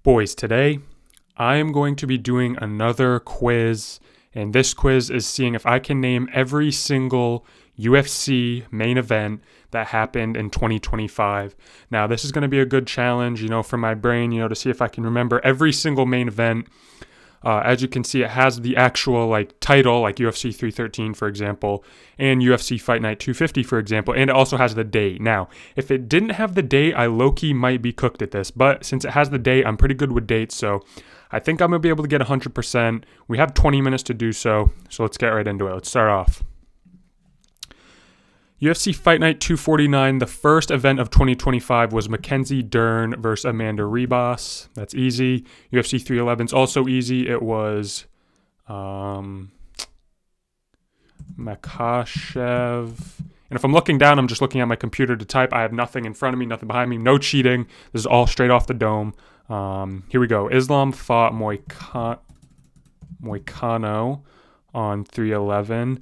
Boys, today I am going to be doing another quiz, and this quiz is seeing if I can name every single UFC main event that happened in 2025. Now, this is going to be a good challenge, for my brain, to see if I can remember every single main event. As you can see, it has the actual title, like UFC 313, for example, and UFC Fight Night 250, for example, and it also has the date. Now, if it didn't have the date, I low-key might be cooked at this, but since it has the date, I'm pretty good with dates, so I think I'm going to be able to get 100%. We have 20 minutes to do so let's get right into it. Let's start off. UFC Fight Night 249, the first event of 2025 was Mackenzie Dern versus Amanda Ribas. That's easy. UFC 311 is also easy. It was Makachev. And if I'm looking down, I'm just looking at my computer to type. I have nothing in front of me, nothing behind me, no cheating. This is all straight off the dome. Here we go. Islam fought Moicano on 311.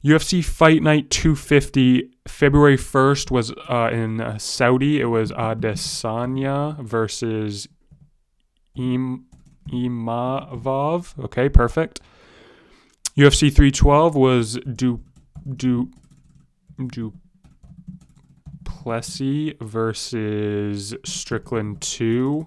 UFC Fight Night 250, February 1st was in Saudi. It was Adesanya versus Imavov. Okay, perfect. UFC 312 was Duplessis versus Strickland 2.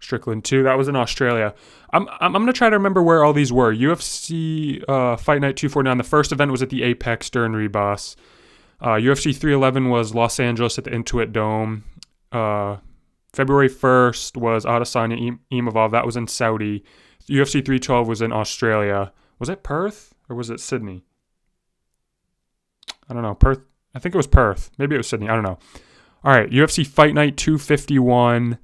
Strickland 2. That was in Australia. I'm going to try to remember where all these were. UFC Fight Night 249. The first event was at the Apex Stern Rebus. UFC 311 was Los Angeles at the Intuit Dome. February 1st was Adesanya Imavov. That was in Saudi. UFC 312 was in Australia. Was it Perth or was it Sydney? I don't know. Perth. I think it was Perth. Maybe it was Sydney. I don't know. All right. UFC Fight Night 251.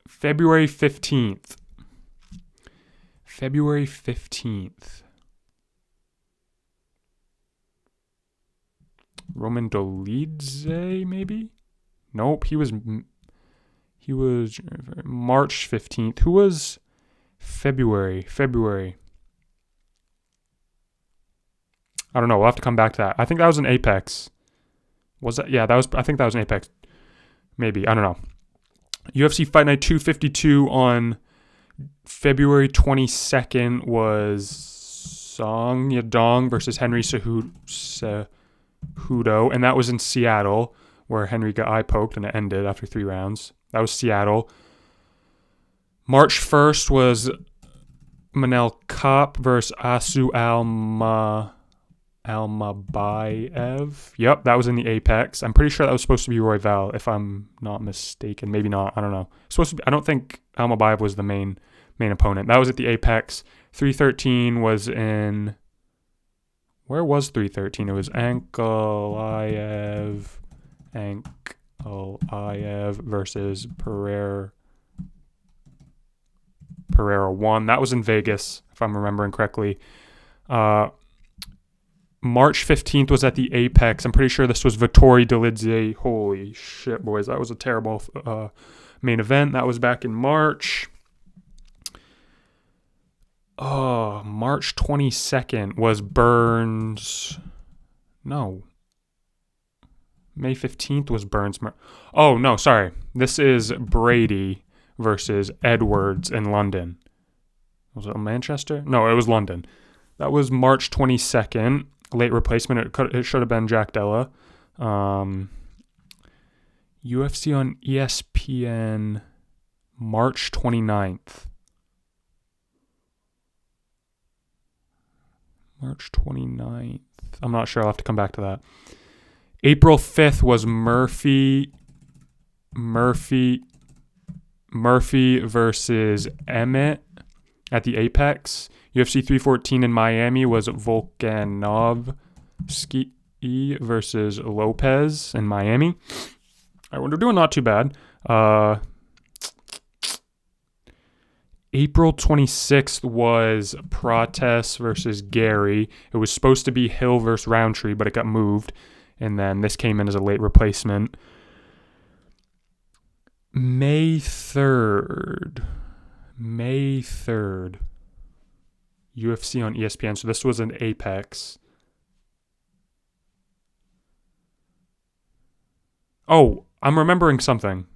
February 15th. Roman Dolidze, maybe? Nope, he was March 15th. Who was February? I don't know. We'll have to come back to that. I think that was an Apex. Was that? Yeah, I think that was an Apex. Maybe. I don't know. UFC Fight Night 252 on February 22nd was Song Yadong versus Henry Cejudo, and that was in Seattle, where Henry got eye poked and it ended after 3 rounds. That was Seattle. March 1st was Manel Kape versus Asu Almabayev. Yep, that was in the Apex. I'm pretty sure that was supposed to be Royval, if I'm not mistaken. Maybe not. I don't know. Supposed to be, I don't think Almabayev was the main opponent. That was at the Apex. 313 was in... Where was 313? It was Ankalaev versus Pereira 1. That was in Vegas, if I'm remembering correctly. March 15th was at the Apex. I'm pretty sure this was Vettori Dolidze. Holy shit, boys. That was a terrible main event. That was back in March. March 22nd was Burns. No. May 15th was Burns. Oh, no, sorry. This is Brady versus Edwards in London. Was it Manchester? No, it was London. That was March 22nd. Late replacement. It should have been Jack Della. UFC on ESPN March 29th. March 29th. I'm not sure. I'll have to come back to that. April 5th was Murphy versus Emmett at the Apex. UFC 314 in Miami was Volkanovski versus Lopez in Miami. All right, we're doing not too bad. April 26th was Prates versus Gary. It was supposed to be Hill versus Roundtree, but it got moved. And then this came in as a late replacement. May 3rd. UFC on ESPN. So this was an Apex. Oh, I'm remembering something.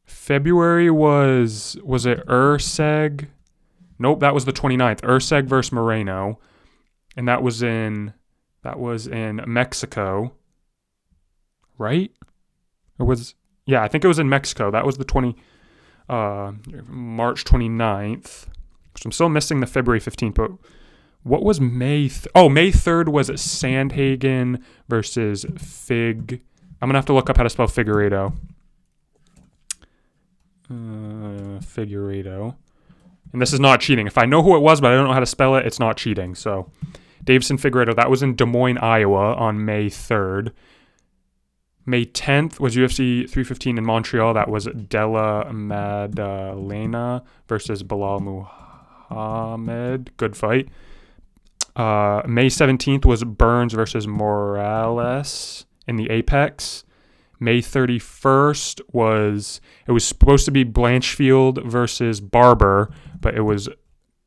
February was it Urseg? Nope, that was the 29th. Urseg versus Moreno, and that was in Mexico, right? It was, yeah, I think it was in Mexico. That was the March 29th. So I'm still missing the February 15th, but what was May? May 3rd was Sandhagen versus Fig. I'm gonna have to look up how to spell Figueiredo. Figueiredo. And this is not cheating. If I know who it was, but I don't know how to spell it, it's not cheating. So, Davison Figueiredo, that was in Des Moines, Iowa on May 3rd. May 10th was UFC 315 in Montreal. That was Della Maddalena versus Bilal Muhammad. Good fight. May 17th was Burns versus Morales in the Apex. May 31st was supposed to be Blanchfield versus Barber, but it was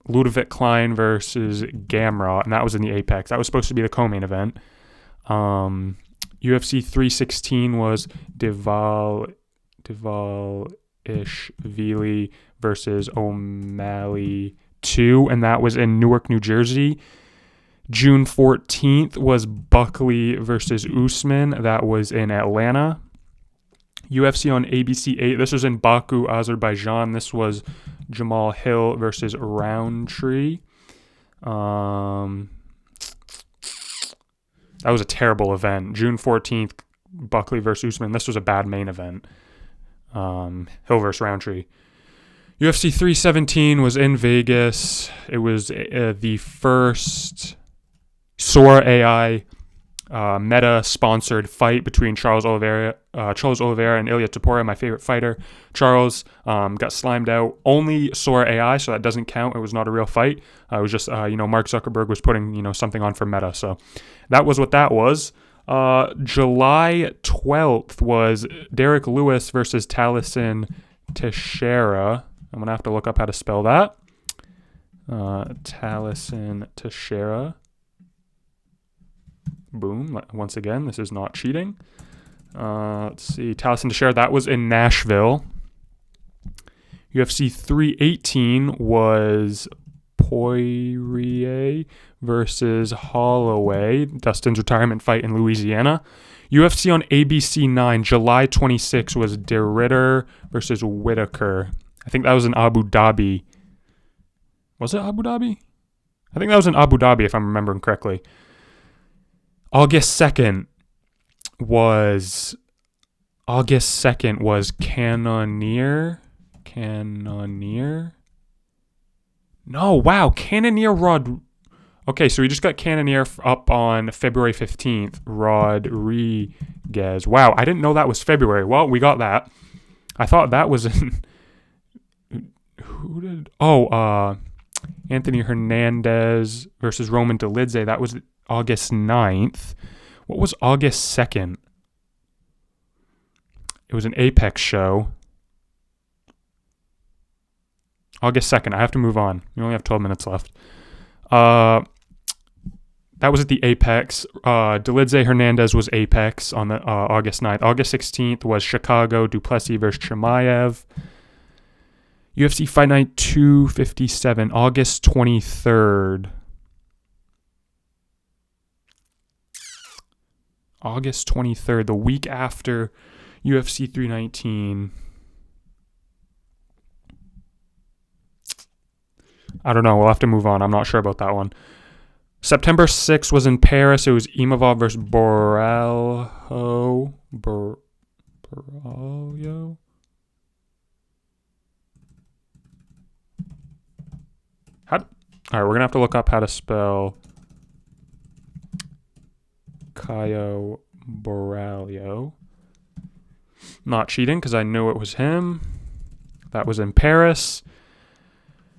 Ludovic Klein versus Gamrot, and that was in the Apex. That was supposed to be the co-main event. UFC 316 was Dvalishvili versus O'Malley 2, and that was in Newark, New Jersey. June 14th was Buckley versus Usman. That was in Atlanta. UFC on ABC 8. This was in Baku, Azerbaijan. This was Jamal Hill versus Roundtree. That was a terrible event. June 14th, Buckley versus Usman. This was a bad main event. Hill versus Roundtree. UFC 317 was in Vegas. It was the first Sora AI meta-sponsored fight between Charles Oliveira and Ilia Topuria, my favorite fighter. Charles got slimed out. Only Sora AI, so that doesn't count. It was not a real fight. It was just, Mark Zuckerberg was putting, something on for meta. So that was what that was. July 12th was Derek Lewis versus Taliesin Teixeira. I'm going to have to look up how to spell that. Taliesin Teixeira. Boom. Once again, this is not cheating. Let's see. Taliesin Teixeira, that was in Nashville. UFC 318 was Poirier versus Holloway. Dustin's retirement fight in Louisiana. UFC on ABC 9, July 26 was De Ridder versus Whitaker. I think that was in Abu Dhabi. Was it Abu Dhabi? I think that was in Abu Dhabi, if I'm remembering correctly. August 2nd was Cannonier. No, wow, Cannonier Rod. Okay, so we just got Cannonier up on February 15th. Rodriguez. Wow, I didn't know that was February. Well, we got that. I thought that was in. Who did? Anthony Hernandez versus Roman Dolidze. That was August 9th. What was August 2nd? It was an Apex show. August 2nd. I have to move on. We only have 12 minutes left. That was at the Apex. Dolidze Hernandez was Apex on the August 9th. August 16th was Chicago, Duplessis versus Chimaev. UFC Fight Night 257, August 23rd. August 23rd, the week after UFC 319. I don't know. We'll have to move on. I'm not sure about that one. September 6th was in Paris. It was Imavov versus Borralho. Borralho? All right, we're going to have to look up how to spell Caio Borralho. Not cheating because I knew it was him. That was in Paris.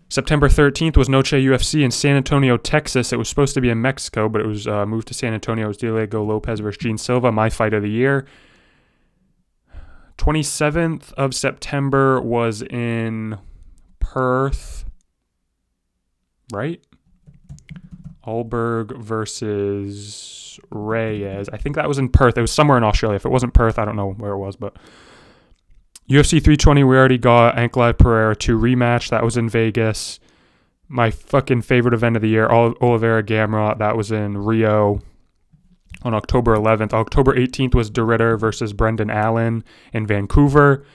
September 13th was Noche UFC in San Antonio, Texas. It was supposed to be in Mexico, but it was moved to San Antonio. It was Diego Lopez versus Gene Silva, my fight of the year. 27th of September was in Perth. Right? Alberg versus Reyes. I think that was in Perth. It was somewhere in Australia. If it wasn't Perth, I don't know where it was, but UFC 320, we already got Ankalaev Pereira 2 rematch. That was in Vegas. My fucking favorite event of the year, Oliveira Gamrot. That was in Rio on October 11th. October 18th was DeRitter versus Brendan Allen in Vancouver.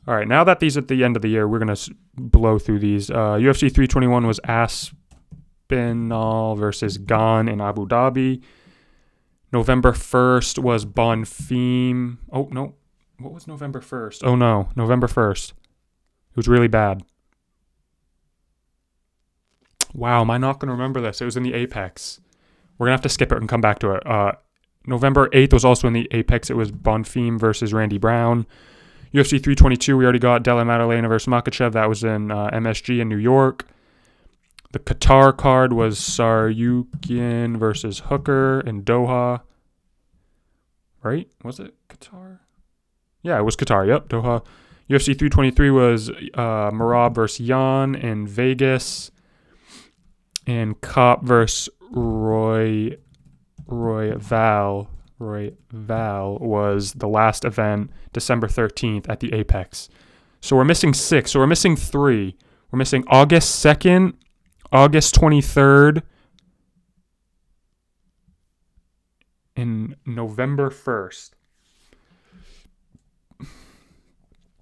All right, now that these are at the end of the year, we're going to blow through these. UFC 321 was Aspinall versus Gane in Abu Dhabi. November 1st was Bonfim. Oh, no. What was November 1st? Oh, no. November 1st. It was really bad. Wow, am I not going to remember this? It was in the Apex. We're going to have to skip it and come back to it. November 8th was also in the Apex. It was Bonfim versus Randy Brown. UFC 322, we already got Della Maddalena versus Makhachev. That was in MSG in New York. The Qatar card was Saryukian versus Hooker in Doha. Right? Was it Qatar? Yeah, it was Qatar. Yep, Doha. UFC 323 was Merab versus Yan in Vegas. And Kopp versus Roy Val was the last event, December 13th at the Apex. So we're missing 6. So we're missing 3. We're missing August 2nd, August 23rd, and November 1st.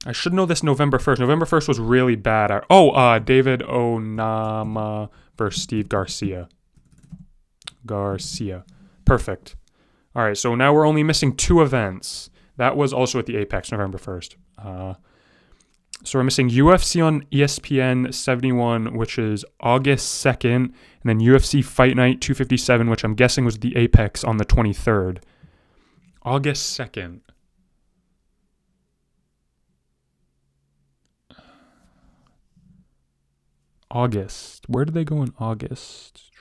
I should know this November 1st. November 1st was really bad. David Onama versus Steve Garcia. Perfect. All right, so now we're only missing 2 events. That was also at the Apex, November 1st. So we're missing UFC on ESPN 71, which is August 2nd, and then UFC Fight Night 257, which I'm guessing was the Apex on the 23rd. August 2nd. August. Where did they go in August?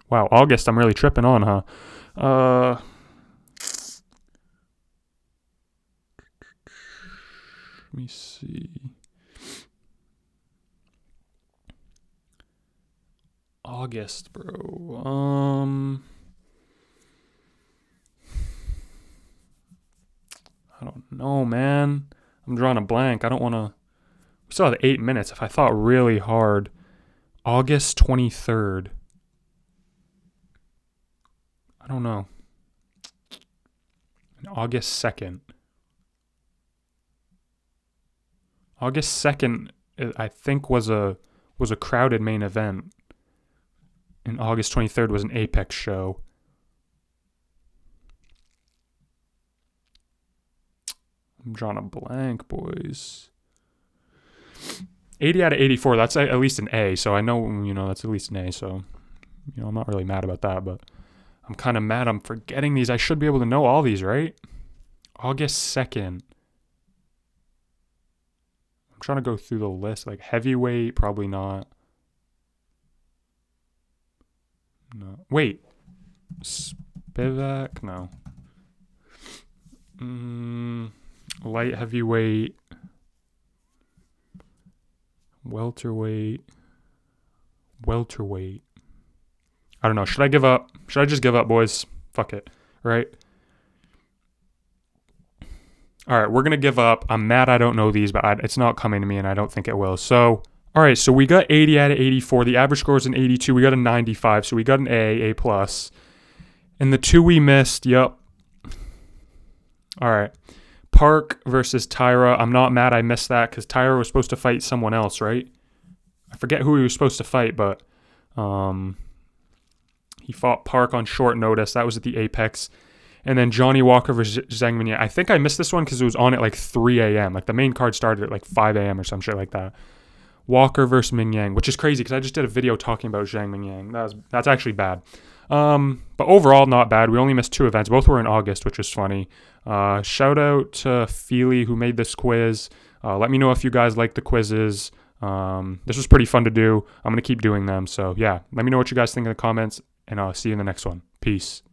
Wow, August I'm really tripping on, huh? Let me see. August, bro. I don't know, man. I'm drawing a blank. I don't want to. We still have 8 minutes. If I thought really hard, August 23rd. I don't know. And August 2nd. August 2nd, I think, was a crowded main event. And August 23rd was an Apex show. I'm drawing a blank, boys. 80 out of 84, that's at least an A. So I know, that's at least an A. So, I'm not really mad about that, but I'm kind of mad I'm forgetting these. I should be able to know all these, right? August 2nd. I'm trying to go through the list. Like heavyweight, probably not. No. Wait. Spivak? No. Light heavyweight. Welterweight. I don't know. Should I give up? Should I just give up, boys? Fuck it. Right? All right, we're going to give up. I'm mad I don't know these, but it's not coming to me, and I don't think it will. So, all right, so we got 80 out of 84. The average score is an 82. We got a 95, so we got an A+. And the 2 we missed, yep. All right. Park versus Tyra. I'm not mad I missed that because Tyra was supposed to fight someone else, right? I forget who he was supposed to fight, but he fought Park on short notice. That was at the Apex. And then Johnny Walker versus Zhang Mingyang. I think I missed this one because it was on at like 3 a.m. Like the main card started at like 5 a.m. or some shit like that. Walker versus Mingyang, which is crazy because I just did a video talking about Zhang Mingyang. That's actually bad. But overall, not bad. We only missed 2 events. Both were in August, which is funny. Shout out to Feely who made this quiz. Let me know if you guys like the quizzes. This was pretty fun to do. I'm going to keep doing them. So yeah, let me know what you guys think in the comments, and I'll see you in the next one. Peace.